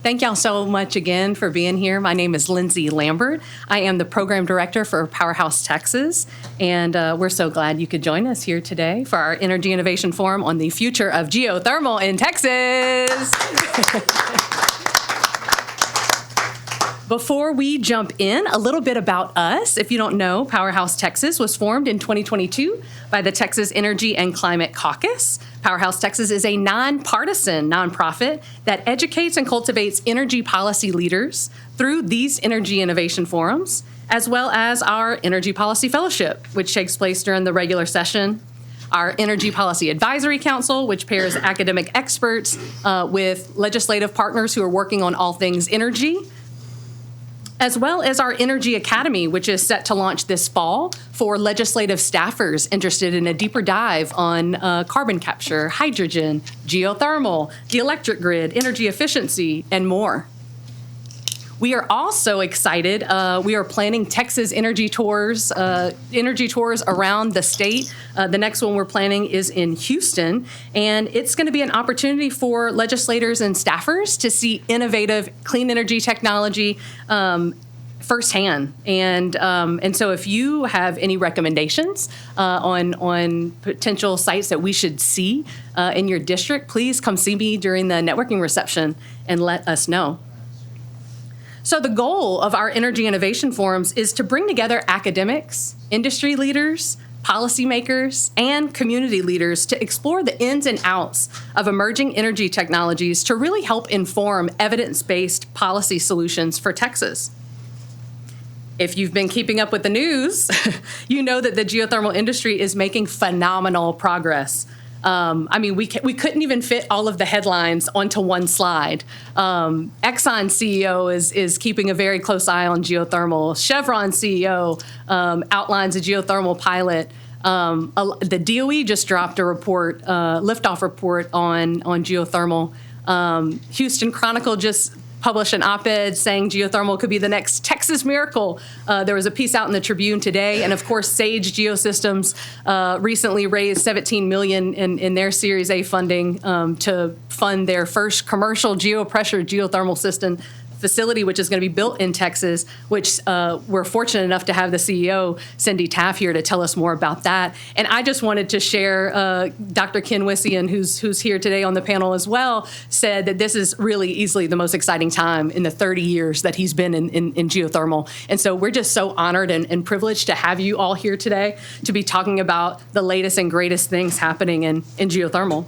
Thank y'all so much again for being here. My name is Lindsay Lambert. I am the program director for PowerHouse Texas, and we're so glad you could join us here today for our Energy Innovation Forum on the future of geothermal in Texas. Before we jump in, a little bit about us. If you don't know, PowerHouse Texas was formed in 2022 by the Texas Energy and Climate Caucus. PowerHouse Texas is a nonpartisan nonprofit that educates and cultivates energy policy leaders through these energy innovation forums, as well as our Energy Policy Fellowship, which takes place during the regular session, our Energy Policy Advisory Council, which pairs academic experts with legislative partners who are working on all things energy, as well as our Energy Academy, which is set to launch this fall for legislative staffers interested in a deeper dive on carbon capture, hydrogen, geothermal, the electric grid, energy efficiency, and more. We are also excited. We are planning Texas energy tours around the state. The next one we're planning is in Houston, and it's going to be an opportunity for legislators and staffers to see innovative clean energy technology firsthand. And so if you have any recommendations on potential sites that we should see in your district, please come see me during the networking reception and let us know. So the goal of our Energy Innovation Forums is to bring together academics, industry leaders, policymakers, and community leaders to explore the ins and outs of emerging energy technologies to really help inform evidence-based policy solutions for Texas. If you've been keeping up with the news, you know that the geothermal industry is making phenomenal progress. We couldn't even fit all of the headlines onto one slide. Exxon CEO is keeping a very close eye on geothermal. Chevron CEO outlines a geothermal pilot. The DOE just dropped a report, liftoff report on geothermal. Houston Chronicle just published an op-ed saying geothermal could be the next Texas miracle. There was a piece out in the Tribune today, and of course, Sage Geosystems recently raised $17 million in their Series A funding to fund their first commercial geopressure geothermal system facility, which is going to be built in Texas, which we're fortunate enough to have the CEO, Cindy Taff, here to tell us more about that. And I just wanted to share, Dr. Ken Wisian, who's here today on the panel as well, said that this is really easily the most exciting time in the 30 years that he's been in geothermal. And so we're just so honored and privileged to have you all here today to be talking about the latest and greatest things happening in geothermal.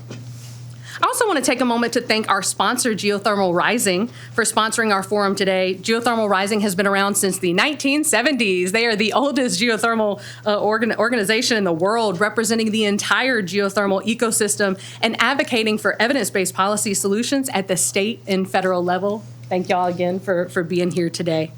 I also want to take a moment to thank our sponsor, Geothermal Rising, for sponsoring our forum today. Geothermal Rising has been around since the 1970s. They are the oldest geothermal organization in the world, representing the entire geothermal ecosystem and advocating for evidence-based policy solutions at the state and federal level. Thank y'all again for being here today.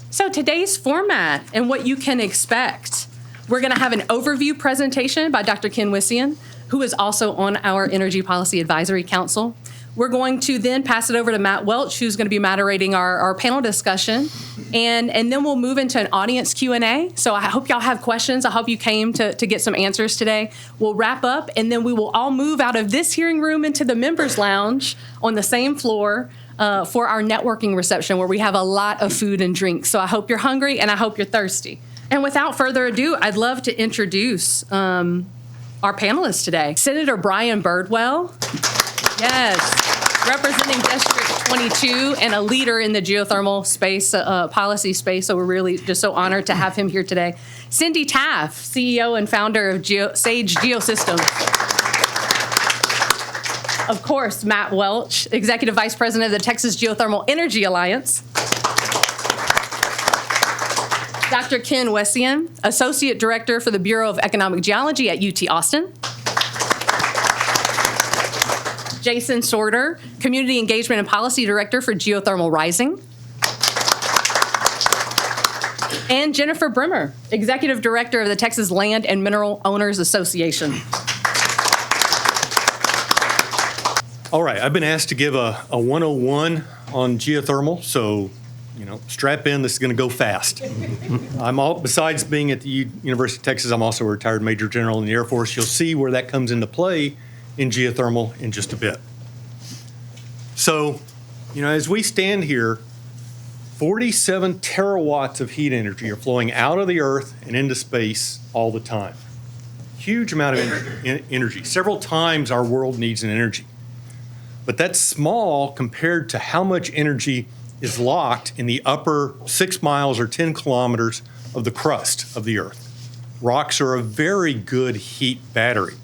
So today's format and what you can expect. We're going to have an overview presentation by Dr. Ken Wisian, who is also on our Energy Policy Advisory Council. We're going to then pass it over to Matt Welch, who's going to be moderating our panel discussion. And then we'll move into an audience Q&A. So I hope y'all have questions. I hope you came to get some answers today. We'll wrap up, and then we will all move out of this hearing room into the members' lounge on the same floor for our networking reception, where we have a lot of food and drink. So I hope you're hungry, and I hope you're thirsty. And without further ado, I'd love to introduce our panelists today. Senator Brian Birdwell, yes, representing District 22 and a leader in the geothermal space, policy space, so we're really just so honored to have him here today. Cindy Taff, CEO and founder of Sage Geosystems. Of course, Matt Welch, Executive Vice President of the Texas Geothermal Energy Alliance. Dr. Ken Wisian, Associate Director for the Bureau of Economic Geology at UT Austin. Jason Sorter, Community Engagement and Policy Director for Geothermal Rising. And Jennifer Bremer, Executive Director of the Texas Land and Mineral Owners Association. All right, I've been asked to give a 101 on geothermal, so strap in, this is going to go fast. Besides being at the University of Texas, I'm also a retired Major General in the Air Force. You'll see where that comes into play in geothermal in just a bit. So You know, as we stand here, 47 terawatts of heat energy are flowing out of the Earth and into space all the time. Huge amount of energy, several times our world needs in energy. But that's small compared to how much energy is locked in the upper 6 miles or 10 kilometers of the crust of the Earth. Rocks are a very good heat battery.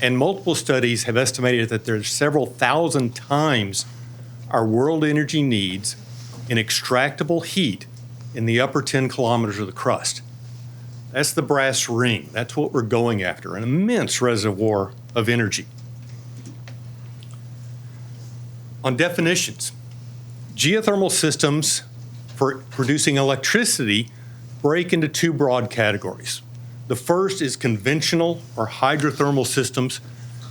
And multiple studies have estimated that there's several thousand times our world energy needs in extractable heat in the upper 10 kilometers of the crust. That's the brass ring. That's what we're going after, an immense reservoir of energy. On definitions, geothermal systems for producing electricity break into two broad categories. The first is conventional or hydrothermal systems.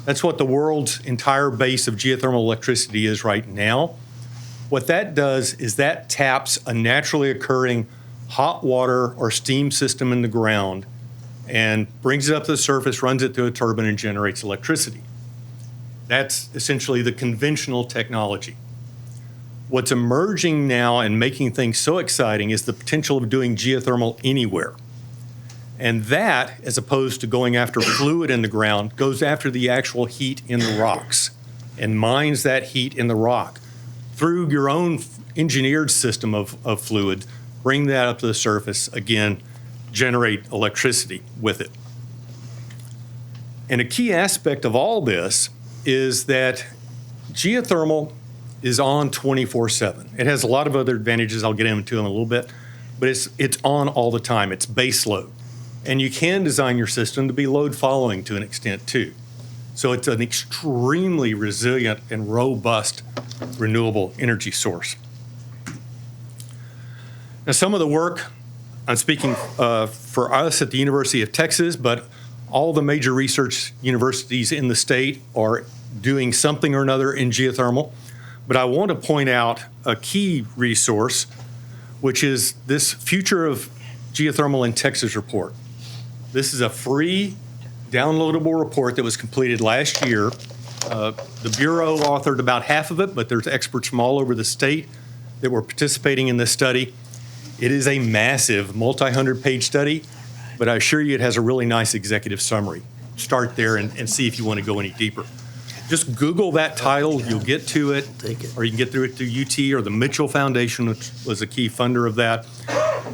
That's what the world's entire base of geothermal electricity is right now. What that does is that taps a naturally occurring hot water or steam system in the ground and brings it up to the surface, runs it through a turbine, and generates electricity. That's essentially the conventional technology. What's emerging now and making things so exciting is the potential of doing geothermal anywhere. And that, as opposed to going after fluid in the ground, goes after the actual heat in the rocks and mines that heat in the rock through your own engineered system of fluid, bring that up to the surface, again, generate electricity with it. And a key aspect of all this is that geothermal is on 24/7. It has a lot of other advantages I'll get into in a little bit, but it's on all the time. It's base load. And you can design your system to be load following to an extent too. So it's an extremely resilient and robust renewable energy source. Now, some of the work, I'm speaking for us at the University of Texas, but all the major research universities in the state are doing something or another in geothermal. But I want to point out a key resource, which is this Future of Geothermal in Texas report. This is a free downloadable report that was completed last year. The Bureau authored about half of it, but there's experts from all over the state that were participating in this study. It is a massive multi-hundred-page study, but I assure you it has a really nice executive summary. Start there and see if you want to go any deeper. Just Google that title, you'll get to it, or you can get through it through UT or the Mitchell Foundation, which was a key funder of that.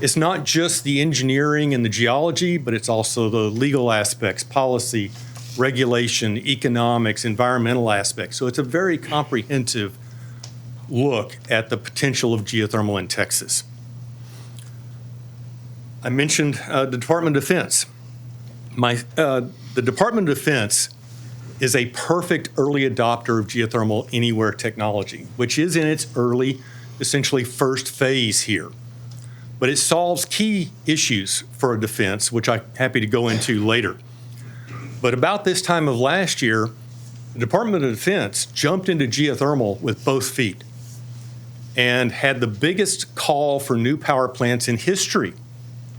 It's not just the engineering and the geology, but it's also the legal aspects, policy, regulation, economics, environmental aspects. So it's a very comprehensive look at the potential of geothermal in Texas. I mentioned the Department of Defense. The Department of Defense is a perfect early adopter of geothermal anywhere technology, which is in its early, essentially first phase here. But it solves key issues for a defense, which I'm happy to go into later. But about this time of last year, the Department of Defense jumped into geothermal with both feet and had the biggest call for new power plants in history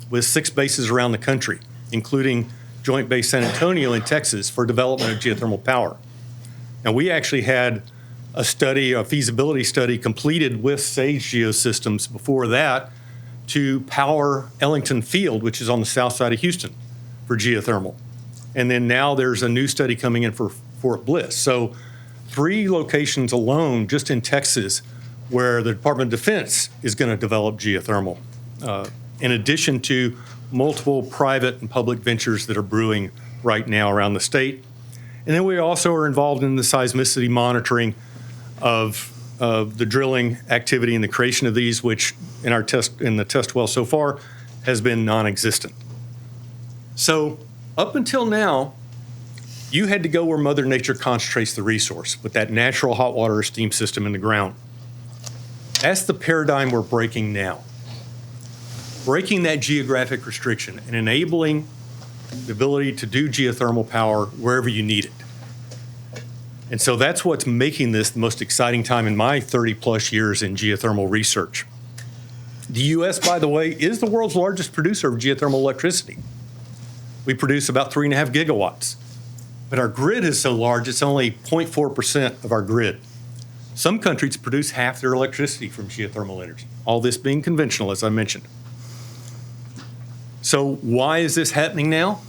with 6 bases around the country, including Joint Base San Antonio in Texas for development of geothermal power. And we actually had a study, a feasibility study completed with Sage Geosystems before that to power Ellington Field, which is on the south side of Houston, for geothermal. And then now there's a new study coming in for Fort Bliss. So 3 locations alone just in Texas where the Department of Defense is going to develop geothermal, in addition to multiple private and public ventures that are brewing right now around the state. And then we also are involved in the seismicity monitoring of the drilling activity and the creation of these, which in the test well so far has been non-existent. So up until now, you had to go where Mother Nature concentrates the resource with that natural hot water or steam system in the ground. That's the paradigm we're breaking now. Breaking that geographic restriction and enabling the ability to do geothermal power wherever you need it. And so that's what's making this the most exciting time in my 30-plus years in geothermal research. The U.S., by the way, is the world's largest producer of geothermal electricity. We produce about 3.5 gigawatts. But our grid is so large, it's only 0.4% of our grid. Some countries produce half their electricity from geothermal energy, all this being conventional, as I mentioned. So why is this happening now?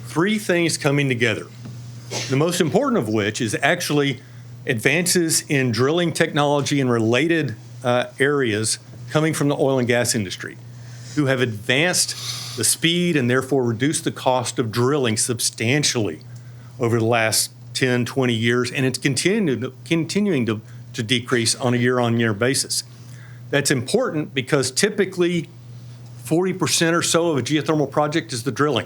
Three things coming together. The most important of which is actually advances in drilling technology and related areas coming from the oil and gas industry, who have advanced the speed and therefore reduced the cost of drilling substantially over the last 10, 20 years, and it's continuing to decrease on a year-on-year basis. That's important because typically 40% or so of a geothermal project is the drilling.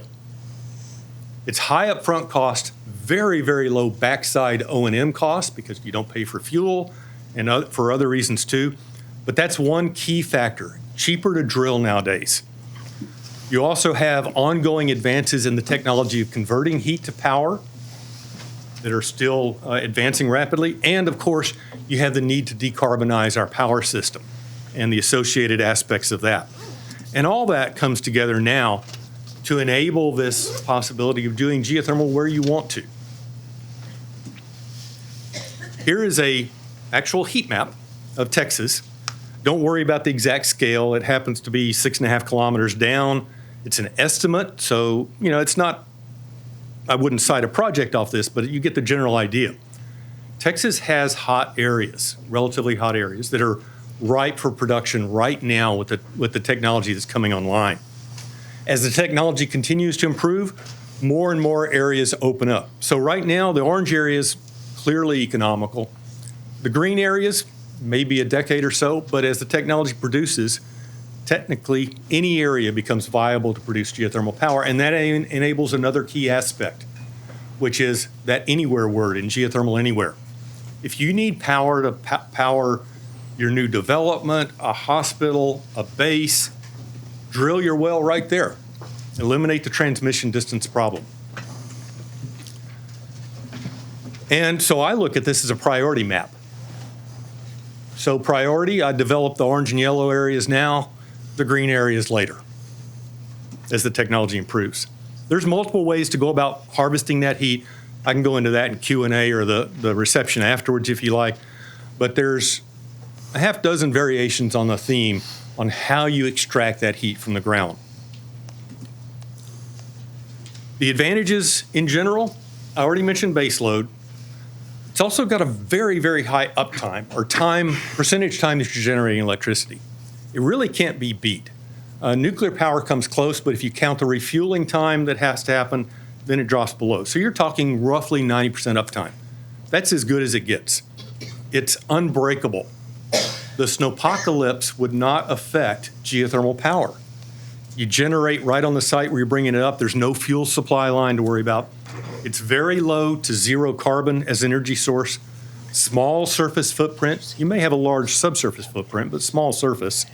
It's high upfront cost, very, very low backside O&M cost because you don't pay for fuel and for other reasons too. But that's one key factor, cheaper to drill nowadays. You also have ongoing advances in the technology of converting heat to power that are still advancing rapidly. And of course, you have the need to decarbonize our power system and the associated aspects of that. And all that comes together now to enable this possibility of doing geothermal where you want to. Here is an actual heat map of Texas. Don't worry about the exact scale. It happens to be 6.5 kilometers down. It's an estimate, so it's not, I wouldn't cite a project off this, but you get the general idea. Texas has hot areas, relatively hot areas, that are ripe for production right now with the technology that's coming online. As the technology continues to improve, more and more areas open up. So right now, the orange areas, clearly economical. The green areas, maybe a decade or so, but as the technology produces, technically any area becomes viable to produce geothermal power, and that enables another key aspect, which is that anywhere word in geothermal anywhere. If you need power to power your new development, a hospital, a base, drill your well right there. Eliminate the transmission distance problem. And so I look at this as a priority map. So priority, I develop the orange and yellow areas now, the green areas later, as the technology improves. There's multiple ways to go about harvesting that heat. I can go into that in Q&A or the reception afterwards if you like, but there's a half dozen variations on the theme on how you extract that heat from the ground. The advantages in general, I already mentioned base load. It's also got a very, very high uptime, or percentage time that you're generating electricity. It really can't be beat. Nuclear power comes close, but if you count the refueling time that has to happen, then it drops below. So you're talking roughly 90% uptime. That's as good as it gets. It's unbreakable. The snowpocalypse would not affect geothermal power. You generate right on the site where you're bringing it up. There's no fuel supply line to worry about. It's very low to zero carbon as energy source. Small surface footprint. You may have a large subsurface footprint, but small surface.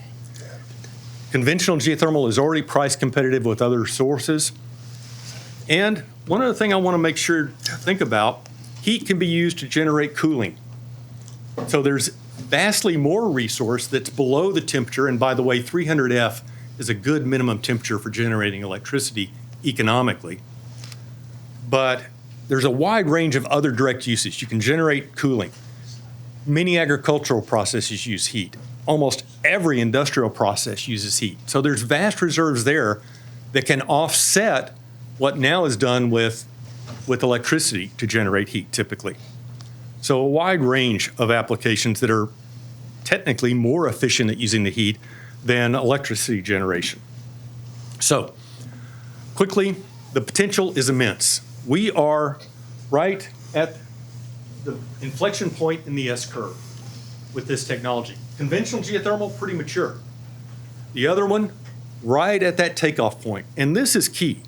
Conventional geothermal is already price competitive with other sources. And one other thing I want to make sure to think about, heat can be used to generate cooling. So there's vastly more resource that's below the temperature. And by the way, 300F is a good minimum temperature for generating electricity economically. But there's a wide range of other direct uses. You can generate cooling. Many agricultural processes use heat. Almost every industrial process uses heat. So there's vast reserves there that can offset what now is done with electricity to generate heat typically. So a wide range of applications that are technically more efficient at using the heat than electricity generation. So quickly, the potential is immense. We are right at the inflection point in the S-curve with this technology. Conventional geothermal, pretty mature. The other one, right at that takeoff point. And this is key.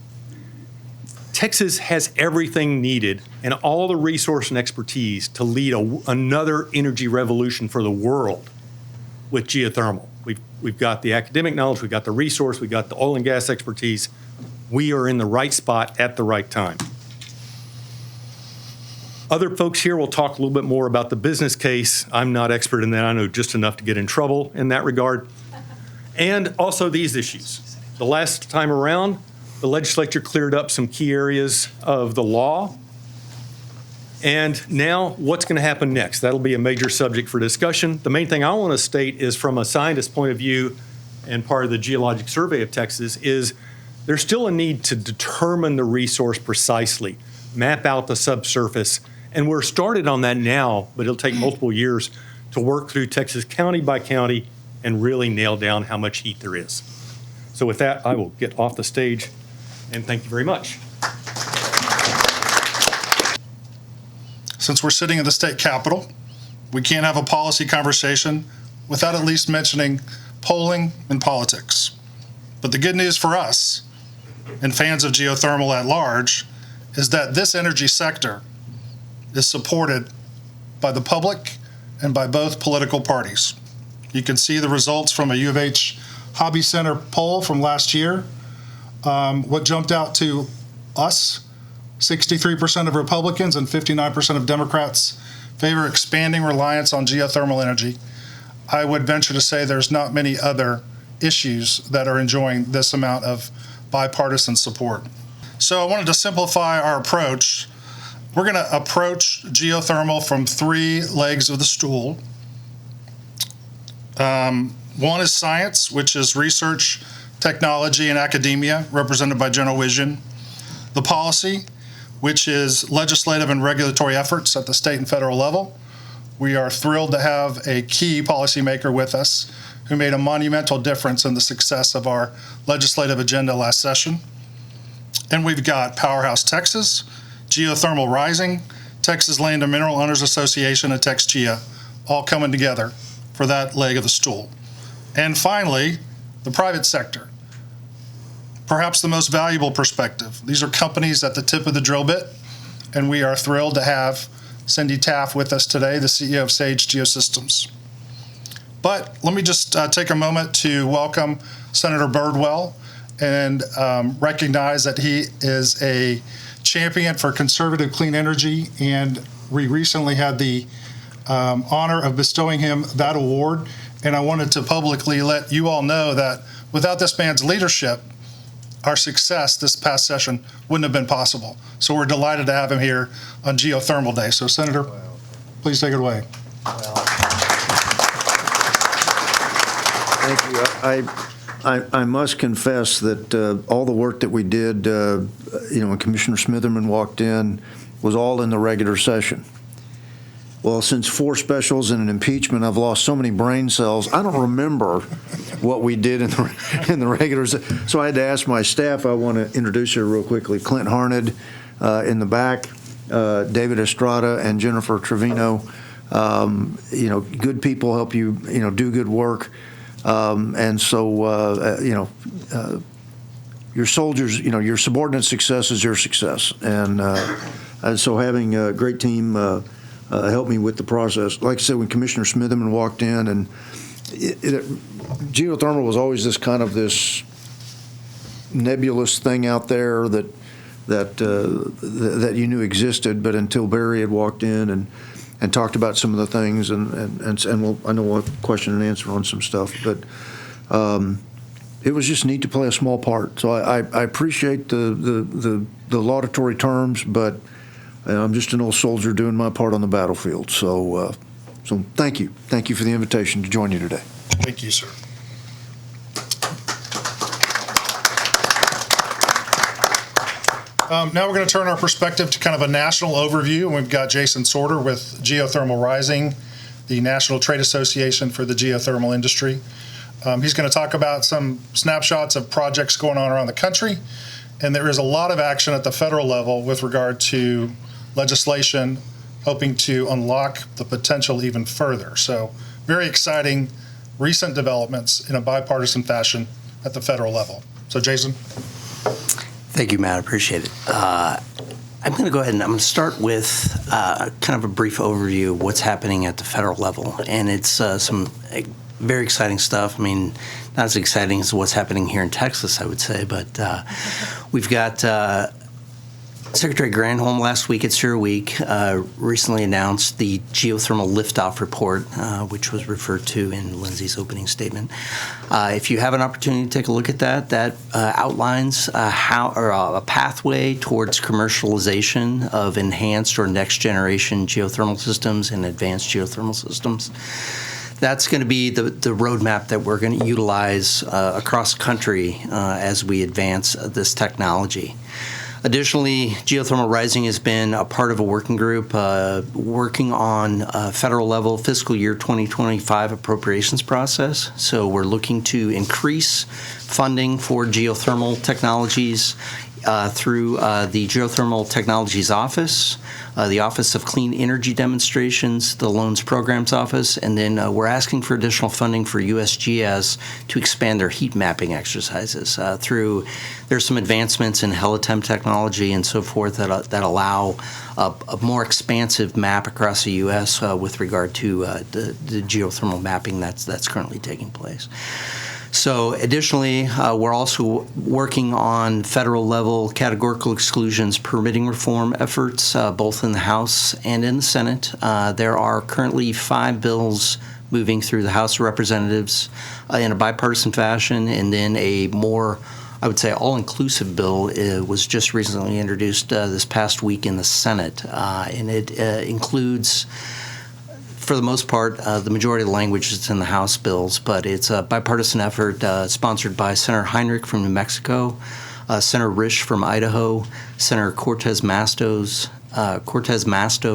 Texas has everything needed and all the resource and expertise to lead another energy revolution for the world with geothermal. We've got the academic knowledge, we've got the resource, we've got the oil and gas expertise. We are in the right spot at the right time. Other folks here will talk a little bit more about the business case. I'm not expert in that. I know just enough to get in trouble in that regard. And also these issues. The last time around, the legislature cleared up some key areas of the law. And now, what's going to happen next? That'll be a major subject for discussion. The main thing I want to state is, from a scientist's point of view and part of the Geologic Survey of Texas, is there's still a need to determine the resource precisely, map out the subsurface, and we're started on that now, but it'll take multiple years to work through Texas county by county and really nail down how much heat there is. So with that, I will get off the stage, and thank you very much. Since we're sitting in the state capitol, we can't have a policy conversation without at least mentioning polling and politics. But the good news for us and fans of geothermal at large is that this energy sector is supported by the public and by both political parties. You can see the results from a U of H Hobby Center poll from last year. What jumped out to us, 63% of Republicans and 59% of Democrats favor expanding reliance on geothermal energy. I would venture to say there's not many other issues that are enjoying this amount of bipartisan support. So I wanted to simplify our approach. We're going to approach geothermal from three legs of the stool. One is science, which is research, technology, and academia, represented by General Wisian. The policy, which is legislative and regulatory efforts at the state and federal level. We are thrilled to have a key policymaker with us who made a monumental difference in the success of our legislative agenda last session. And we've got PowerHouse Texas, Geothermal Rising, Texas Land and Mineral Owners Association, and TexGea, all coming together for that leg of the stool. And finally, the private sector, perhaps the most valuable perspective. These are companies at the tip of the drill bit, and we are thrilled to have Cindy Taff with us today, the CEO of Sage Geosystems. But let me just take a moment to welcome Senator Birdwell and recognize that he is a champion for conservative clean energy, and we recently had the honor of bestowing him that award. And I wanted to publicly let you all know that without this man's leadership, our success this past session wouldn't have been possible. So we're delighted to have him here on Geothermal Day. So Senator, please take it away. Thank you. I must confess that all the work that we did, when Commissioner Smitherman walked in, was all in the regular session. Well, since 4 specials and an impeachment, I've lost so many brain cells. I don't remember what we did in the regular session. So I had to ask my staff. I want to introduce her real quickly. Clint Harned in the back, David Estrada and Jennifer Trevino. Good people help you, do good work. And so, your soldiers, your subordinate success is your success. And so having a great team helped me with the process. Like I said, when Commissioner Smitherman walked in, and geothermal was always this nebulous thing out there that you knew existed, but until Barry had walked in and talked about some of the things, and I know we'll have question and answer on some stuff, but it was just neat to play a small part. So I appreciate the laudatory terms, but I'm just an old soldier doing my part on the battlefield. So thank you for the invitation to join you today. Thank you, sir. Now we're going to turn our perspective to kind of a national overview, and we've got Jason Sorter with Geothermal Rising, the National Trade Association for the geothermal industry. He's going to talk about some snapshots of projects going on around the country, and there is a lot of action at the federal level with regard to legislation hoping to unlock the potential even further. So very exciting recent developments in a bipartisan fashion at the federal level. So Jason. Thank you, Matt. I appreciate it. I'm going to go ahead and I'm going to start with kind of a brief overview of what's happening at the federal level. And it's some very exciting stuff. I mean, not as exciting as what's happening here in Texas, I would say, but we've got Secretary Granholm last week at CERAWeek recently announced the Geothermal Liftoff Report, which was referred to in Lindsay's opening statement. If you have an opportunity to take a look at that, that outlines a pathway towards commercialization of enhanced or next generation geothermal systems and advanced geothermal systems. That's going to be the roadmap that we're going to utilize across the country as we advance this technology. Additionally, Geothermal Rising has been a part of a working group working on federal level fiscal year 2025 appropriations process. So we're looking to increase funding for geothermal technologies through the Geothermal Technologies Office, the Office of Clean Energy Demonstrations, the Loans Programs Office, and then we're asking for additional funding for USGS to expand their heat mapping exercises there's some advancements in helitem technology and so forth that allow a more expansive map across the U.S. With regard to the geothermal mapping that's currently taking place. So additionally, we're also working on federal level categorical exclusions permitting reform efforts, both in the House and in the Senate. There are currently 5 bills moving through the House of Representatives in a bipartisan fashion, and then a more, I would say, all-inclusive bill was just recently introduced this past week in the Senate, and it includes, for the most part, the majority of the language is in the House bills, but it's a bipartisan effort sponsored by Senator Heinrich from New Mexico, Senator Risch from Idaho, Senator Cortez Masto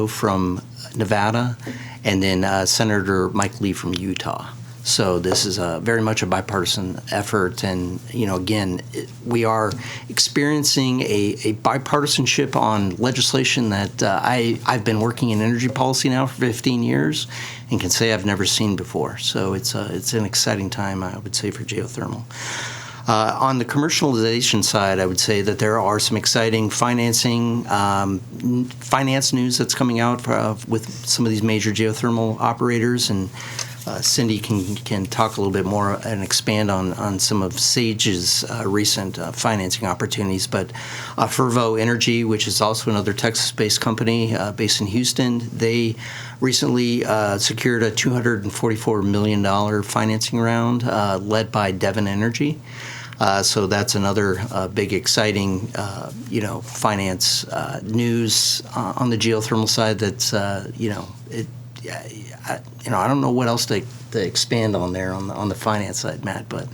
from Nevada, and then Senator Mike Lee from Utah. So this is very much a bipartisan effort, and again, we are experiencing a bipartisanship on legislation that I've been working in energy policy now for 15 years, and can say I've never seen before. So it's an exciting time, I would say, for geothermal. On the commercialization side, I would say that there are some exciting finance news that's coming out with some of these major geothermal operators, and Cindy can talk a little bit more and expand on some of Sage's recent financing opportunities. But Fervo Energy, which is also another Texas-based company based in Houston, they recently secured a $244 million financing round led by Devon Energy. So that's another big, exciting, finance news on the geothermal side. That's I don't know what else to expand on there on the finance side, Matt, but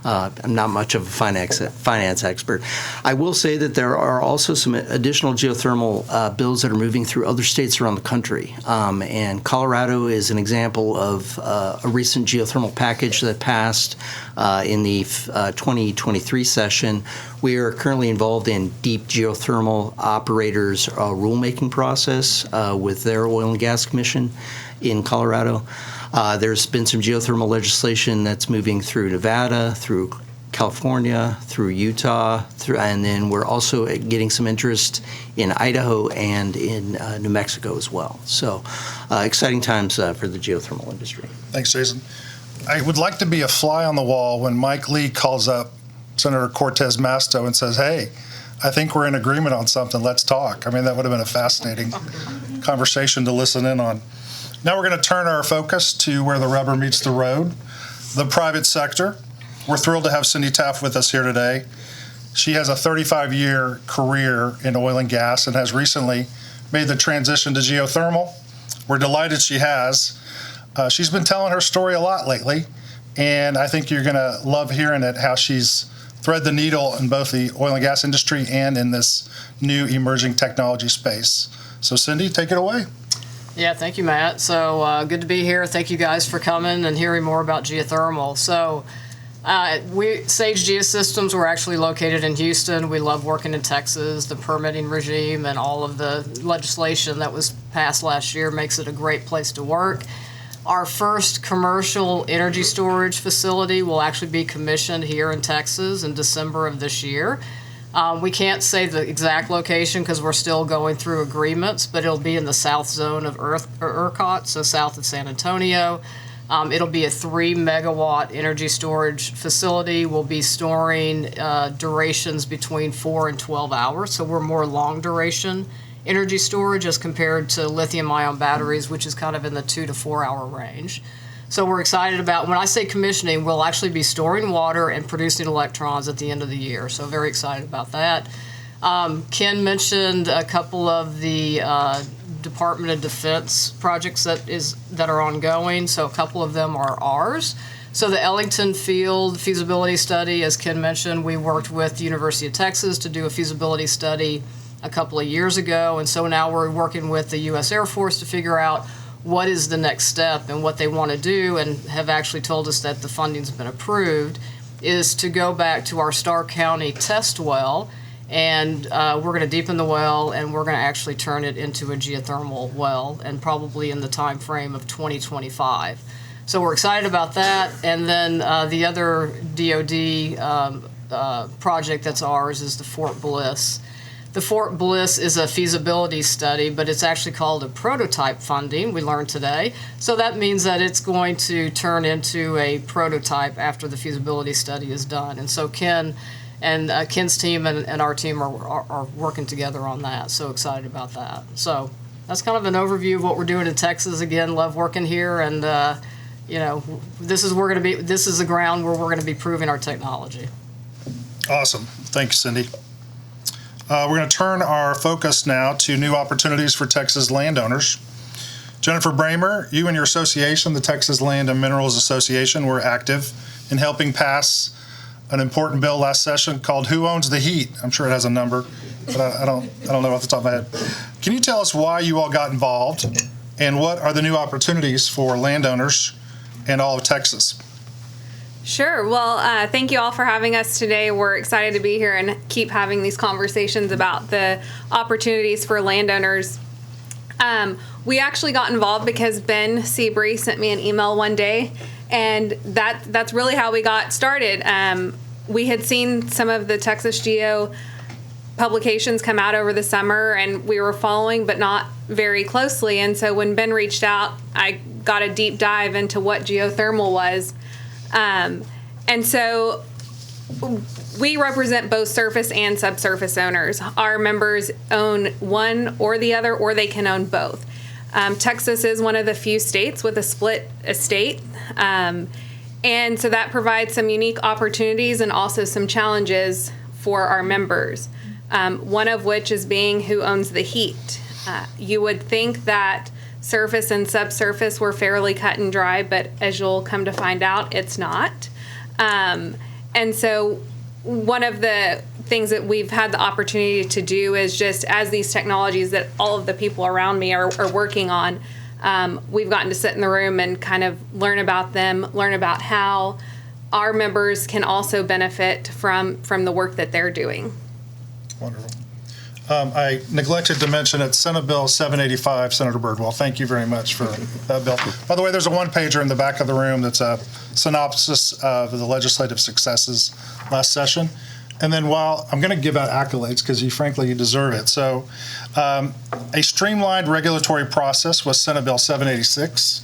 I'm not much of a finance expert. I will say that there are also some additional geothermal bills that are moving through other states around the country, and Colorado is an example of a recent geothermal package that passed in the 2023 session. We are currently involved in deep geothermal operators rulemaking process with their oil and gas commission in Colorado. There's been some geothermal legislation that's moving through Nevada, through California, through Utah, and then we're also getting some interest in Idaho and in New Mexico as well. So exciting times for the geothermal industry. Thanks, Jason. I would like to be a fly on the wall when Mike Lee calls up Senator Cortez Masto and says, hey, I think we're in agreement on something. Let's talk. I mean, that would have been a fascinating conversation to listen in on. Now we're going to turn our focus to where the rubber meets the road, the private sector. We're thrilled to have Cindy Taff with us here today. She has a 35-year career in oil and gas and has recently made the transition to geothermal. We're delighted she has. She's been telling her story a lot lately, and I think you're going to love hearing it, how she's thread the needle in both the oil and gas industry and in this new emerging technology space. So Cindy, take it away. Yeah, thank you, Matt. So good to be here. Thank you guys for coming and hearing more about geothermal. So Sage Geosystems, we're actually located in Houston. We love working in Texas. The permitting regime and all of the legislation that was passed last year makes it a great place to work. Our first commercial energy storage facility will actually be commissioned here in Texas in December of this year. We can't say the exact location because we're still going through agreements, but it'll be in the south zone of ERCOT, so south of San Antonio. It'll be a 3 megawatt energy storage facility. We'll be storing durations between 4 and 12 hours. So we're more long duration energy storage as compared to lithium ion batteries, which is kind of in the 2 to 4 hour range. So we're excited about, when I say commissioning, we'll actually be storing water and producing electrons at the end of the year. So very excited about that. Ken mentioned a couple of the Department of Defense projects that are ongoing. So a couple of them are ours. So the Ellington Field feasibility study, as Ken mentioned, we worked with the University of Texas to do a feasibility study a couple of years ago. And so now we're working with the U.S. Air Force to figure out what is the next step and what they want to do, and have actually told us that the funding's been approved, is to go back to our Starr County test well, and we're going to deepen the well, and we're going to actually turn it into a geothermal well, and probably in the time frame of 2025. So we're excited about that. And then the other DOD project that's ours is the Fort Bliss. The Fort Bliss is a feasibility study, but it's actually called a prototype funding, we learned today. So that means that it's going to turn into a prototype after the feasibility study is done. And so Ken and Ken's team and our team are working together on that. So excited about that. So that's kind of an overview of what we're doing in Texas. Again, love working here, and this is the ground where we're going to be proving our technology. Awesome. Thanks, Cindy. We're going to turn our focus now to new opportunities for Texas landowners. Jennifer Bremer, you and your association, the Texas Land and Minerals Association, were active in helping pass an important bill last session called Who Owns the Heat? I'm sure it has a number, but I don't know off the top of my head. Can you tell us why you all got involved, and what are the new opportunities for landowners and all of Texas? Sure. Well, thank you all for having us today. We're excited to be here and keep having these conversations about the opportunities for landowners. We actually got involved because Ben Seabury sent me an email one day, and that's really how we got started. We had seen some of the Texas Geo publications come out over the summer, and we were following, but not very closely. And so when Ben reached out, I got a deep dive into what geothermal was. And so we represent both surface and subsurface owners. Our members own one or the other, or they can own both. Texas is one of the few states with a split estate. And so that provides some unique opportunities and also some challenges for our members. One of which is being who owns the heat. You would think that surface and subsurface were fairly cut and dry, but as you'll come to find out, it's not. And so one of the things that we've had the opportunity to do is just as these technologies that all of the people around me are working on, we've gotten to sit in the room and kind of learn about them, learn about how our members can also benefit from the work that they're doing. Wonderful. I neglected to mention it's Senate Bill 785, Senator Birdwell. Thank you very much for that bill. By the way, there's a one-pager in the back of the room that's a synopsis of the legislative successes last session. And then while I'm going to give out accolades because you deserve it. So a streamlined regulatory process was Senate Bill 786.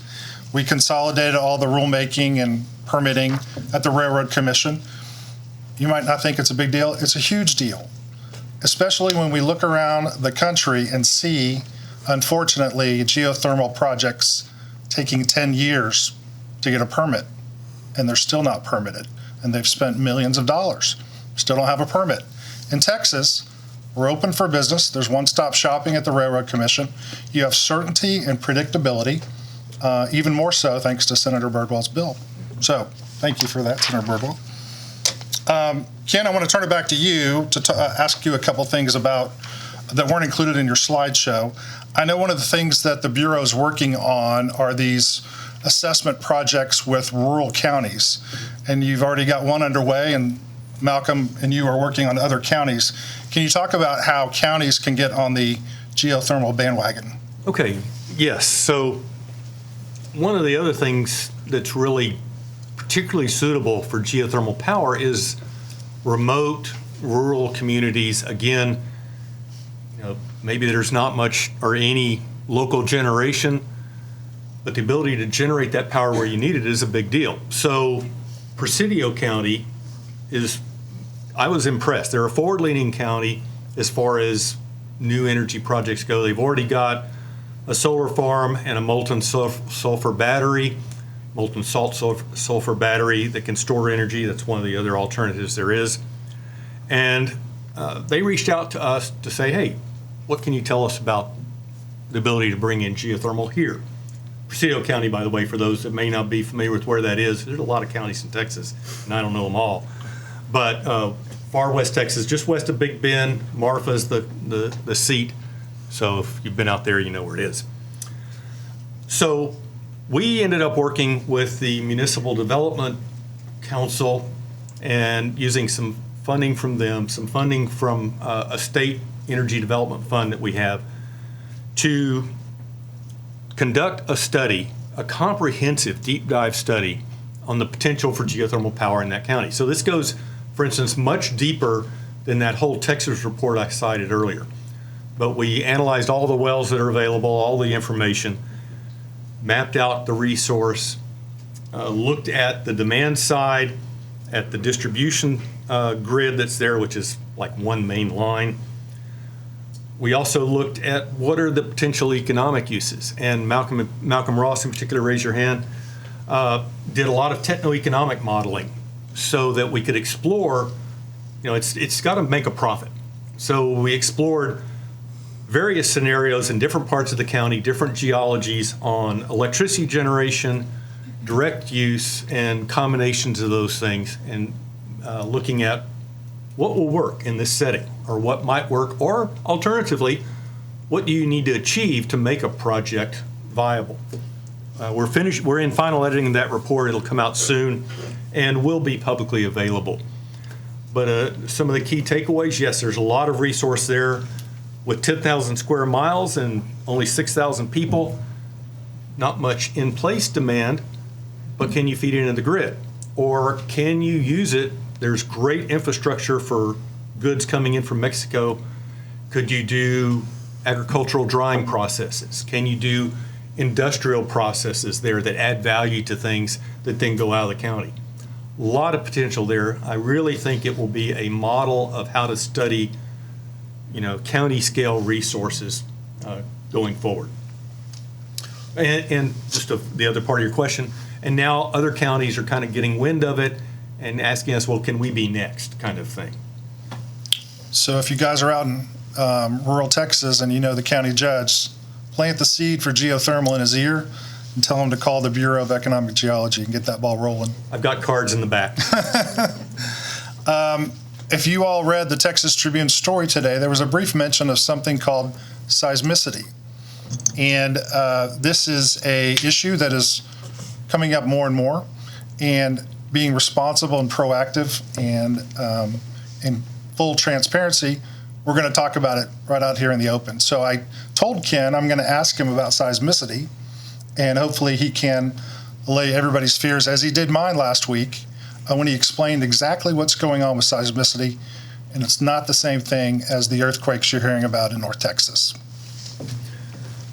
We consolidated all the rulemaking and permitting at the Railroad Commission. You might not think it's a big deal. It's a huge deal, especially when we look around the country and see, unfortunately, geothermal projects taking 10 years to get a permit, and they're still not permitted, and they've spent millions of dollars, still don't have a permit. In Texas, we're open for business. There's one-stop shopping at the Railroad Commission. You have certainty and predictability, even more so thanks to Senator Birdwell's bill. So thank you for that, Senator Birdwell. Ken, I want to turn it back to you to ask you a couple things about that weren't included in your slideshow. I know one of the things that the Bureau is working on are these assessment projects with rural counties, and you've already got one underway, and Malcolm and you are working on other counties. Can you talk about how counties can get on the geothermal bandwagon? Okay, yes. So one of the other things that's really particularly suitable for geothermal power is remote rural communities. Again, maybe there's not much or any local generation, but the ability to generate that power where you need it is a big deal. So Presidio County I was impressed. They're a forward-leaning county as far as new energy projects go. They've already got a solar farm and a molten sulfur battery, molten salt sulfur battery that can store energy. That's one of the other alternatives there is. And they reached out to us to say, hey, what can you tell us about the ability to bring in geothermal here? Presidio County, by the way, for those that may not be familiar with where that is, there's a lot of counties in Texas, and I don't know them all. But far west Texas, just west of Big Bend, Marfa's the seat. So if you've been out there, you know where it is. So we ended up working with the Municipal Development Council and using some funding from them, some funding from a state energy development fund that we have, to conduct a study, a comprehensive deep dive study on the potential for geothermal power in that county. So this goes, for instance, much deeper than that whole Texas report I cited earlier. But we analyzed all the wells that are available, all the information, mapped out the resource, looked at the demand side, at the distribution grid that's there, which is like one main line. We also looked at what are the potential economic uses. And Malcolm Ross in particular, raise your hand, did a lot of techno-economic modeling so that we could explore, it's got to make a profit. So we explored various scenarios in different parts of the county, different geologies on electricity generation, direct use, and combinations of those things, and looking at what will work in this setting, or what might work, or alternatively, what do you need to achieve to make a project viable. We're in final editing of that report. It'll come out soon and will be publicly available. But some of the key takeaways, yes, there's a lot of resource there. With 10,000 square miles and only 6,000 people, not much in place demand, but can you feed it into the grid? Or can you use it? There's great infrastructure for goods coming in from Mexico. Could you do agricultural drying processes? Can you do industrial processes there that add value to things that then go out of the county? A lot of potential there. I really think it will be a model of how to study, county scale resources going forward. And just the other part of your question, and now other counties are kind of getting wind of it and asking us, well, can we be next, kind of thing. So if you guys are out in rural Texas and you know the county judge, plant the seed for geothermal in his ear and tell him to call the Bureau of Economic Geology and get that ball rolling. I've got cards in the back. If you all read the Texas Tribune story today, there was a brief mention of something called seismicity. And this is a issue that is coming up more and more, and being responsible and proactive and in full transparency, we're going to talk about it right out here in the open. So I told Ken I'm going to ask him about seismicity, and hopefully he can allay everybody's fears, as he did mine last week when he explained exactly what's going on with seismicity, and it's not the same thing as the earthquakes you're hearing about in North Texas.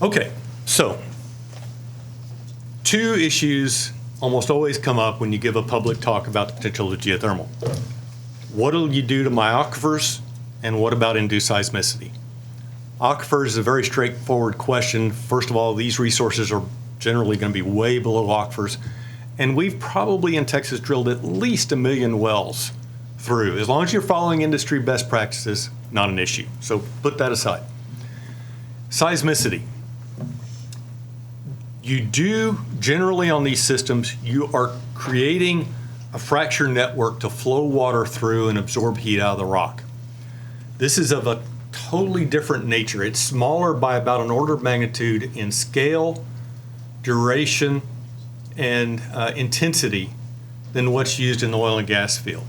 Okay, so two issues almost always come up when you give a public talk about the potential of geothermal. What will you do to my aquifers, and what about induced seismicity? Aquifers is a very straightforward question. First of all, these resources are generally going to be way below aquifers, and we've probably in Texas drilled at least 1 million wells through. As long as you're following industry best practices, not an issue. So put that aside. Seismicity. You do, generally on these systems, you are creating a fracture network to flow water through and absorb heat out of the rock. This is of a totally different nature. It's smaller by about an order of magnitude in scale, duration, and intensity than what's used in the oil and gas field.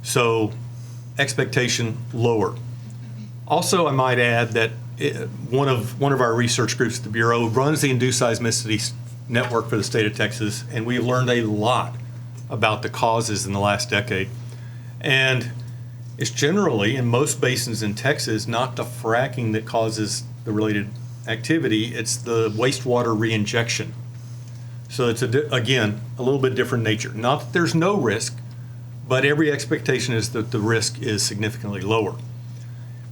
So expectation lower. Also, I might add that one of our research groups at the Bureau runs the induced seismicity network for the state of Texas, and we've learned a lot about the causes in the last decade. And it's generally, in most basins in Texas, not the fracking that causes the related activity, it's the wastewater reinjection. So it's, again, a little bit different nature. Not that there's no risk, but every expectation is that the risk is significantly lower.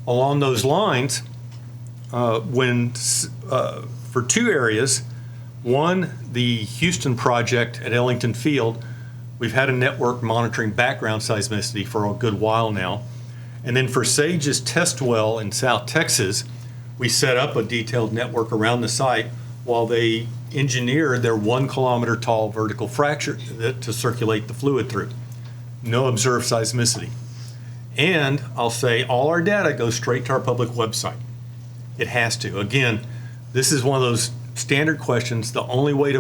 Along those lines, for two areas, one, the Houston project at Ellington Field, we've had a network monitoring background seismicity for a good while now. And then for SAGE's test well in South Texas, we set up a detailed network around the site while they engineered their 1 kilometer tall vertical fracture to circulate the fluid through. No observed seismicity. And I'll say all our data goes straight to our public website. It has to. Again, this is one of those standard questions. The only way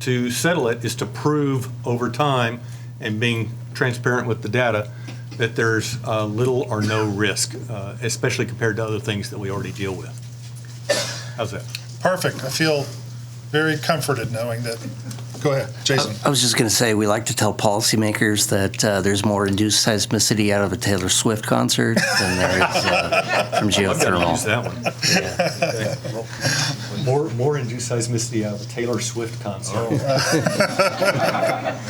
to settle it is to prove over time and being transparent with the data that there's little or no risk, especially compared to other things that we already deal with. How's that? Perfect. I feel very comforted knowing that. Go ahead, Jason. I was just going to say, we like to tell policymakers that there's more induced seismicity out of a Taylor Swift concert than there is from geothermal. Use that one. Yeah. Okay. More induced seismicity out of a Taylor Swift concert. Oh.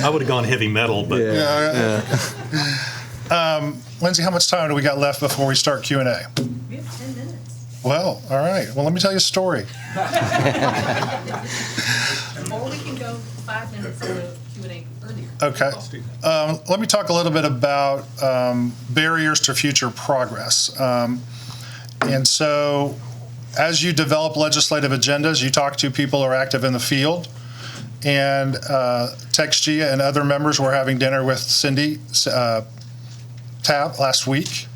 I would have gone heavy metal, but. Lindsay, how much time do we got left before we start Q&A? We have 10 minutes. Well, all right. Well, let me tell you a story. Or we can go 5 minutes on the Q&A earlier. Okay. Let me talk a little bit about barriers to future progress. And so as you develop legislative agendas, you talk to people who are active in the field. And TexGEA and other members were having dinner with Cindy Taff last week.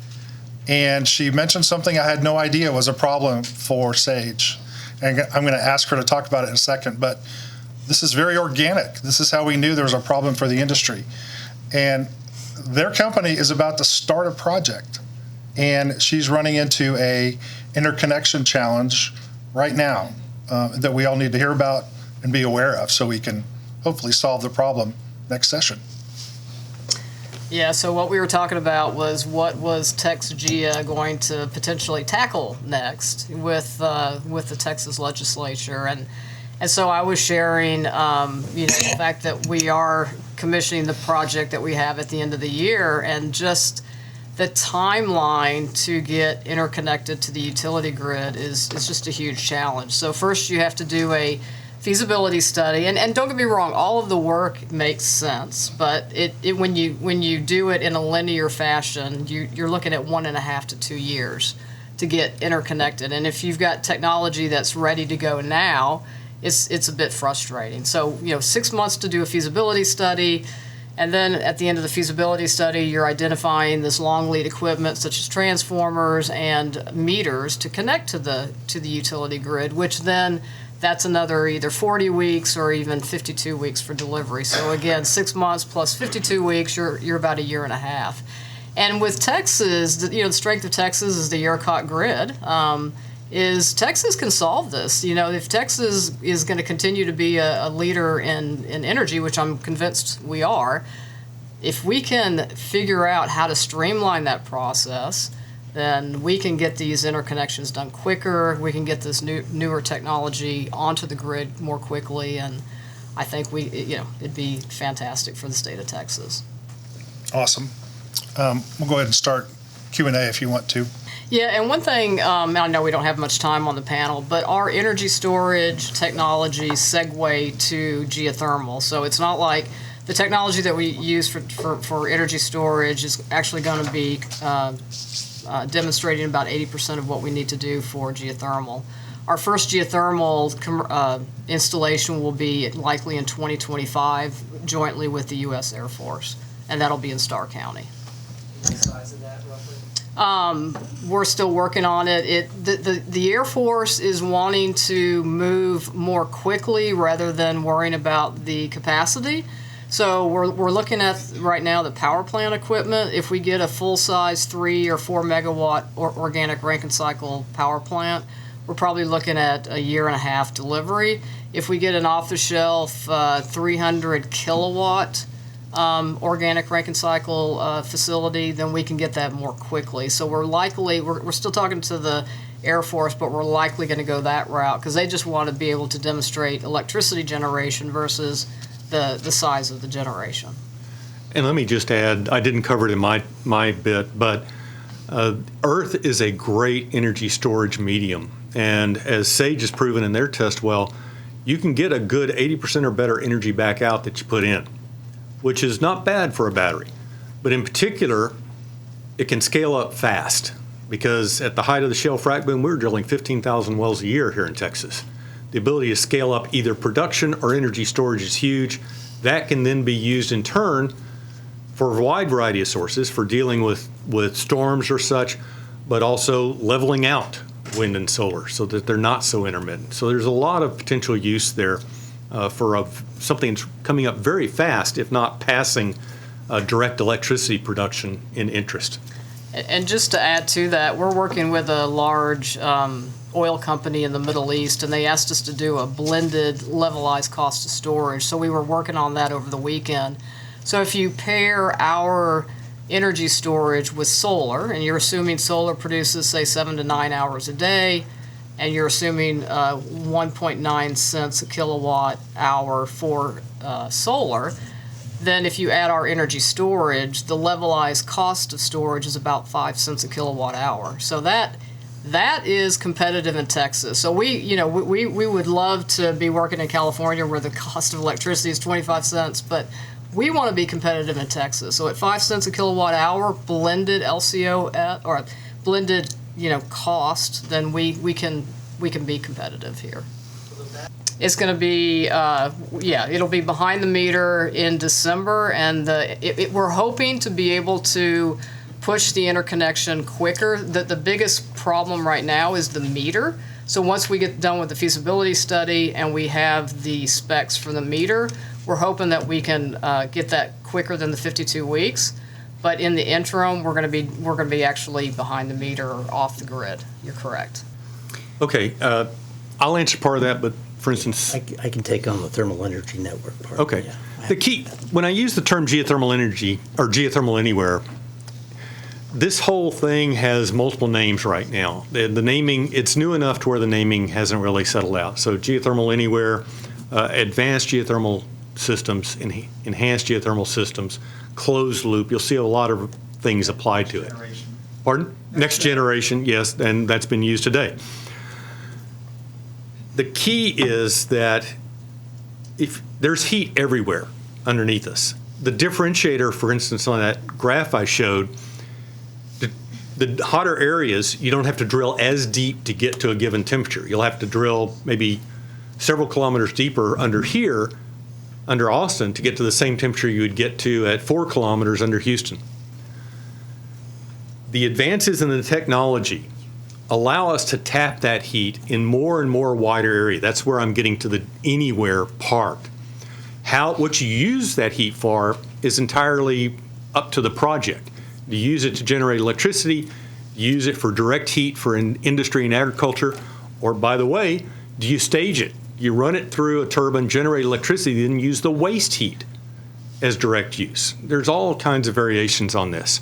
And she mentioned something I had no idea was a problem for SAGE. And I'm going to ask her to talk about it in a second. But this is very organic. This is how we knew there was a problem for the industry. And their company is about to start a project. And she's running into a interconnection challenge right now that we all need to hear about and be aware of so we can hopefully solve the problem next session. Yeah, so what we were talking about was what was TexGEA going to potentially tackle next with the Texas legislature, and so I was sharing, the fact that we are commissioning the project that we have at the end of the year, and just the timeline to get interconnected to the utility grid is just a huge challenge. So first you have to do a feasibility study, and don't get me wrong, all of the work makes sense, but when you do it in a linear fashion, you're looking at 1.5 to 2 years to get interconnected. And if you've got technology that's ready to go now, it's a bit frustrating. So 6 months to do a feasibility study, and then at the end of the feasibility study, you're identifying this long lead equipment such as transformers and meters to connect to the utility grid, which then that's another either 40 weeks or even 52 weeks for delivery. So again, 6 months plus 52 weeks, you're about 1.5 years. And with Texas, the strength of Texas is the ERCOT grid. Is Texas can solve this. If Texas is going to continue to be a leader in energy, which I'm convinced we are, if we can figure out how to streamline that process, then we can get these interconnections done quicker. We can get this newer technology onto the grid more quickly, and I think it'd be fantastic for the state of Texas. Awesome. We'll go ahead and start Q&A if you want to. Yeah, and one thing, I know we don't have much time on the panel, but our energy storage technology segue to geothermal. So it's not like the technology that we use for energy storage is actually going to be demonstrating about 80% of what we need to do for geothermal. Our first geothermal installation will be likely in 2025, jointly with the U.S. Air Force, and that'll be in Starr County. The size of that, roughly? We're still working on it. The Air Force is wanting to move more quickly rather than worrying about the capacity. So we're looking at right now the power plant equipment. If we get a full-size 3 or 4 megawatt organic Rankine cycle power plant, we're probably looking at 1.5 years delivery. If we get an off-the-shelf 300 kilowatt organic Rankine cycle facility, then we can get that more quickly. So we're still talking to the Air Force, but we're likely going to go that route because they just want to be able to demonstrate electricity generation versus the size of the generation. And let me just add, I didn't cover it in my bit, but Earth is a great energy storage medium. And as SAGE has proven in their test well, you can get a good 80% or better energy back out that you put in, which is not bad for a battery. But in particular, it can scale up fast because at the height of the shale frac boom, we were drilling 15,000 wells a year here in Texas. The ability to scale up either production or energy storage is huge. That can then be used in turn for a wide variety of sources, for dealing with storms or such, but also leveling out wind and solar so that they're not so intermittent. So there's a lot of potential use there for something that's coming up very fast, if not passing direct electricity production in interest. And just to add to that, we're working with a large oil company in the Middle East, and they asked us to do a blended levelized cost of storage. So we were working on that over the weekend. So if you pair our energy storage with solar, and you're assuming solar produces, say, 7 to 9 hours a day, and you're assuming 1.9 cents a kilowatt hour for solar, then if you add our energy storage, the levelized cost of storage is about 5 cents a kilowatt hour. So that is competitive in Texas. So we would love to be working in California where the cost of electricity is 25 cents, but we want to be competitive in Texas. So at 5 cents a kilowatt hour, blended LCO or blended, cost, then we can be competitive here. It's going to be, it'll be behind the meter in December, and we're hoping to be able to push the interconnection quicker. The biggest problem right now is the meter. So once we get done with the feasibility study and we have the specs for the meter, we're hoping that we can get that quicker than the 52 weeks. But in the interim, we're going to be actually behind the meter or off the grid. You're correct. Okay, I'll answer part of that, but for instance, I can take on the thermal energy network part. okay. Yeah. The key, when I use the term geothermal energy or geothermal anywhere, this whole thing has multiple names right now. The naming, it's new enough to where the naming hasn't really settled out. So geothermal anywhere, advanced geothermal systems, enhanced geothermal systems, closed loop. You'll see a lot of things applied to it. Pardon? Next generation, yes, and that's been used today. The key is that if there's heat everywhere underneath us. The differentiator, for instance, on that graph I showed, the hotter areas, you don't have to drill as deep to get to a given temperature. You'll have to drill maybe several kilometers deeper under here, under Austin, to get to the same temperature you would get to at 4 kilometers under Houston. The advances in the technology allow us to tap that heat in more and more wider area. That's where I'm getting to the anywhere part. What you use that heat for is entirely up to the project. Do you use it to generate electricity? Use it for direct heat for industry and agriculture? Or, by the way, do you stage it? You run it through a turbine, generate electricity, then use the waste heat as direct use. There's all kinds of variations on this.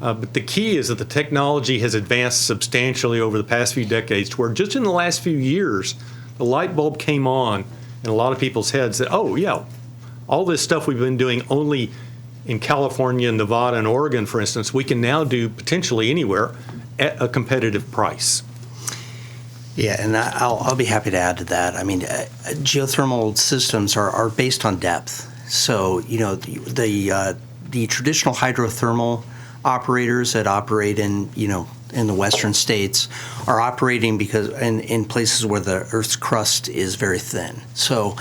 But the key is that the technology has advanced substantially over the past few decades to where just in the last few years, the light bulb came on in a lot of people's heads that, oh, yeah, all this stuff we've been doing only in California, Nevada, and Oregon, for instance, we can now do potentially anywhere at a competitive price. Yeah, and I'll be happy to add to that. I mean, geothermal systems are based on depth. So, the traditional hydrothermal operators that operate in the western states are operating because in places where the Earth's crust is very thin. So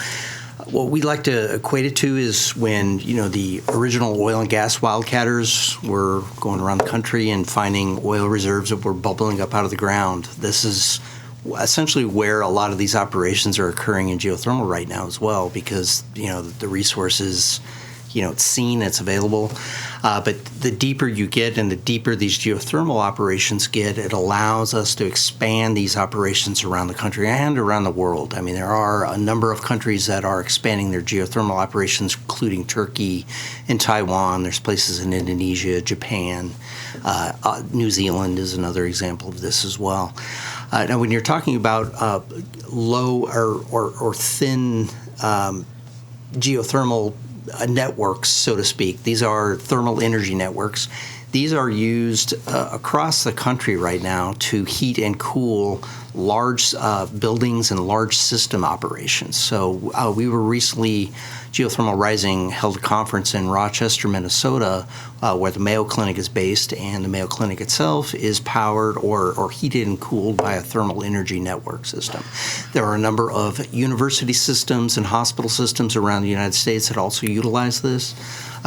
what we like to equate it to is when, the original oil and gas wildcatters were going around the country and finding oil reserves that were bubbling up out of the ground. This is essentially where a lot of these operations are occurring in geothermal right now as well, because, the resources, it's seen, it's available. But the deeper you get and the deeper these geothermal operations get, it allows us to expand these operations around the country and around the world. I mean, there are a number of countries that are expanding their geothermal operations, including Turkey and Taiwan. There's places in Indonesia, Japan. New Zealand is another example of this as well. Now, when you're talking about low or thin geothermal networks, so to speak, these are thermal energy networks. These are used across the country right now to heat and cool large buildings and large system operations. So we were recently, Geothermal Rising held a conference in Rochester, Minnesota, where the Mayo Clinic is based, and the Mayo Clinic itself is powered or heated and cooled by a thermal energy network system. There are a number of university systems and hospital systems around the United States that also utilize this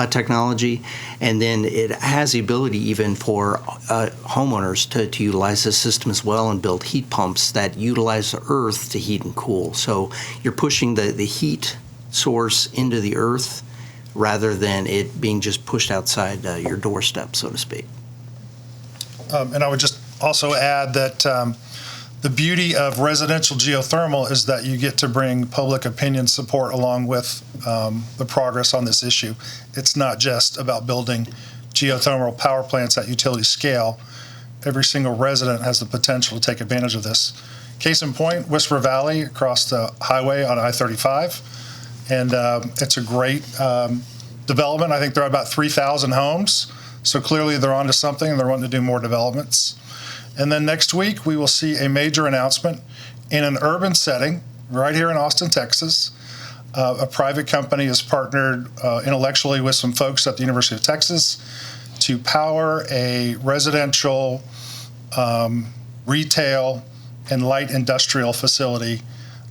technology, and then it has the ability even for homeowners to utilize this system as well and build heat pumps that utilize the earth to heat and cool. So you're pushing the heat source into the earth rather than it being just pushed outside your doorstep, so to speak. And I would just also add that the beauty of residential geothermal is that you get to bring public opinion support along with the progress on this issue. It's not just about building geothermal power plants at utility scale. Every single resident has the potential to take advantage of this. Case in point, Whisper Valley across the highway on I-35. And it's a great development. I think there are about 3,000 homes. So clearly they're onto something and they're wanting to do more developments. And then next week, we will see a major announcement in an urban setting right here in Austin, Texas. A private company has partnered intellectually with some folks at the University of Texas to power a residential, retail, and light industrial facility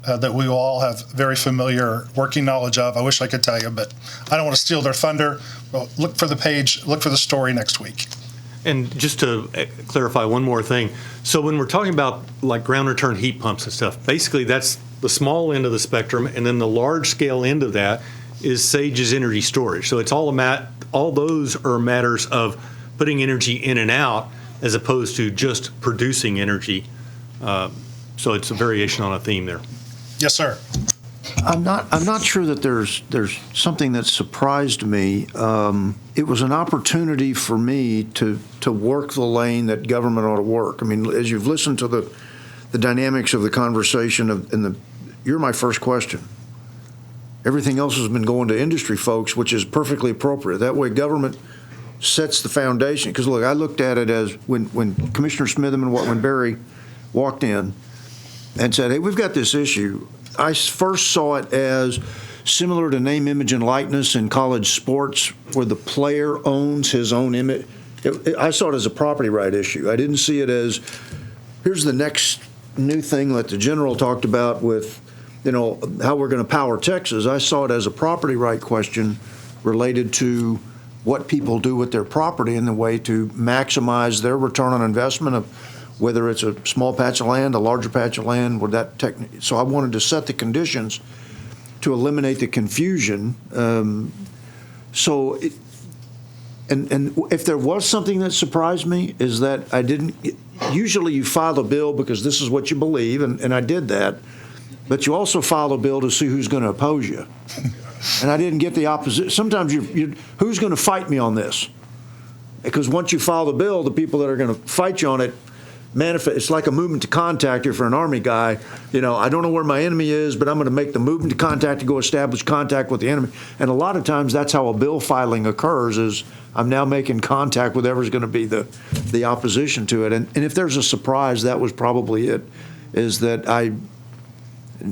that we will all have very familiar working knowledge of. I wish I could tell you, but I don't want to steal their thunder. Well, look for the page, look for the story next week. And just to clarify one more thing. So when we're talking about like ground return heat pumps and stuff, basically that's the small end of the spectrum, and then the large scale end of that is Sage's energy storage. So it's all those are matters of putting energy in and out as opposed to just producing energy. So it's a variation on a theme there. Yes, sir. I'm not sure that there's something that surprised me. It was an opportunity for me to work the lane that government ought to work. I mean, as you've listened to the dynamics of the conversation you're my first question. Everything else has been going to industry folks, which is perfectly appropriate. That way government sets the foundation. Because look, I looked at it as when Commissioner Smitherman, when Barry walked in and said, hey, we've got this issue. I first saw it as similar to name, image, and likeness in college sports where the player owns his own image. I saw it as a property right issue. I didn't see it as, here's the next new thing that the general talked about with, how we're going to power Texas. I saw it as a property right question related to what people do with their property and the way to maximize their return on investment of whether it's a small patch of land, a larger patch of land, so I wanted to set the conditions to eliminate the confusion. And if there was something that surprised me is that I didn't, usually you file a bill because this is what you believe, and I did that, but you also file a bill to see who's going to oppose you. And I didn't get the opposition. Sometimes who's going to fight me on this? Because once you file the bill, the people that are going to fight you on it manifest. It's like a movement to contact if you're an Army guy. I don't know where my enemy is, but I'm going to make the movement to contact to go establish contact with the enemy. And a lot of times that's how a bill filing occurs is I'm now making contact with whoever's going to be the opposition to it. And if there's a surprise, that was probably it, is that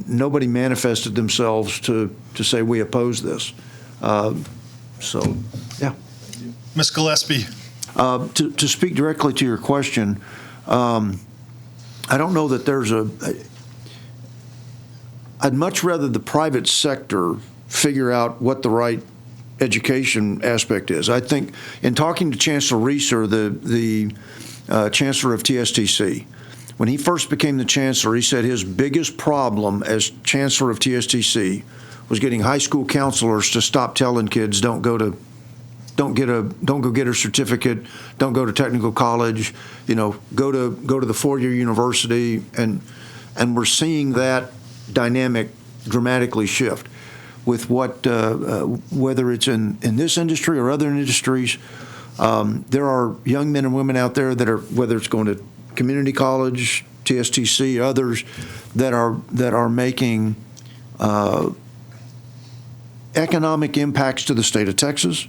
nobody manifested themselves to say we oppose this. So, yeah. Ms. Gillespie. To speak directly to your question, I don't know that there's I'd much rather the private sector figure out what the right education aspect is. I think in talking to Chancellor Reeser, the Chancellor of TSTC, when he first became the Chancellor, he said his biggest problem as Chancellor of TSTC was getting high school counselors to stop telling kids don't go get a certificate, don't go to technical college, go to the four-year university, and we're seeing that dynamic dramatically shift with whether it's in this industry or other industries. There are young men and women out there that are, whether it's going to community college, TSTC, others that are making economic impacts to the state of Texas,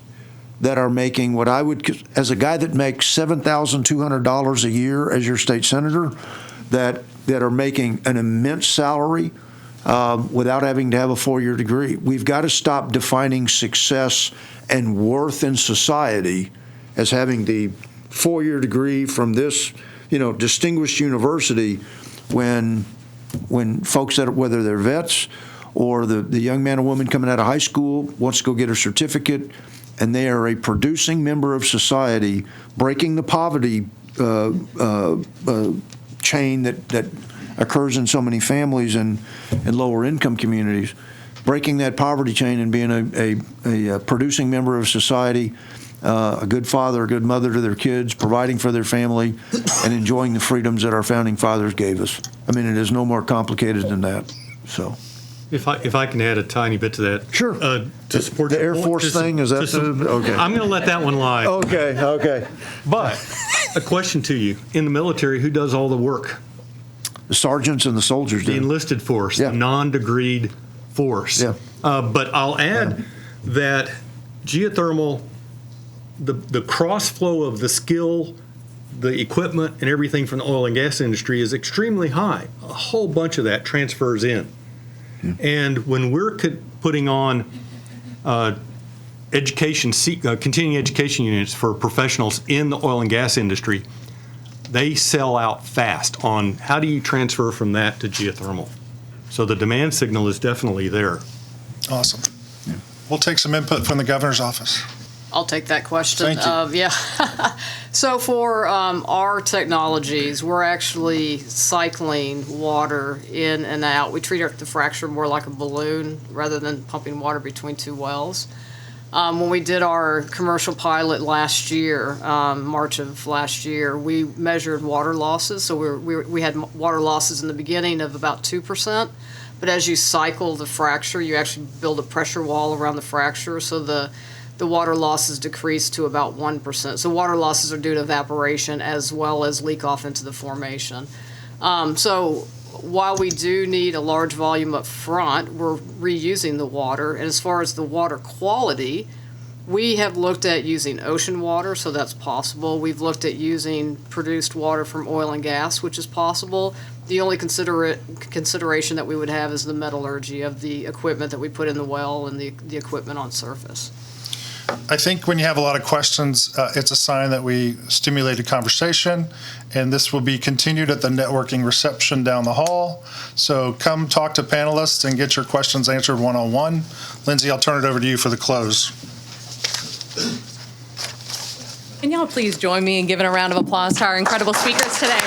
that are making what I would, as a guy that makes $7,200 a year as your state senator, that are making an immense salary without having to have a 4-year degree. We've got to stop defining success and worth in society as having the 4-year degree from this, distinguished university, when folks that, whether they're vets or the young man or woman coming out of high school wants to go get a certificate, and they are a producing member of society, breaking the poverty chain that occurs in so many families and lower income communities, breaking that poverty chain and being a producing member of society, a good father, a good mother to their kids, providing for their family, and enjoying the freedoms that our founding fathers gave us. I mean, it is no more complicated than that. So, If I can add a tiny bit to that. Sure. To support the Air Force thing, is that okay? I'm going to let that one lie. Okay. But a question to you. In the military, who does all the work? The sergeants and the soldiers The do. enlisted force, Yeah. the non-degreed force. Yeah. But I'll add that geothermal, the cross flow of the skill, the equipment, and everything from the oil and gas industry is extremely high. A whole bunch of that transfers in. And when we're putting on continuing education units for professionals in the oil and gas industry, they sell out fast on how do you transfer from that to geothermal. So the demand signal is definitely there. Awesome. We'll take some input from the governor's office. I'll take that question. Thank you. So for our technologies, we're actually cycling water in and out. We treat the fracture more like a balloon rather than pumping water between two wells. When we did our commercial pilot last year, March of last year, we measured water losses. So we had water losses in the beginning of about 2%. But as you cycle the fracture, you actually build a pressure wall around the fracture. So the water losses decrease to about 1%. So water losses are due to evaporation as well as leak off into the formation. So while we do need a large volume up front, we're reusing the water. And as far as the water quality, we have looked at using ocean water, so that's possible. We've looked at using produced water from oil and gas, which is possible. The only consideration that we would have is the metallurgy of the equipment that we put in the well and the equipment on surface. I think when you have a lot of questions, it's a sign that we stimulated conversation, and this will be continued at the networking reception down the hall. So come talk to panelists and get your questions answered one-on-one. Lindsay, I'll turn it over to you for the close. Can y'all please join me in giving a round of applause to our incredible speakers today?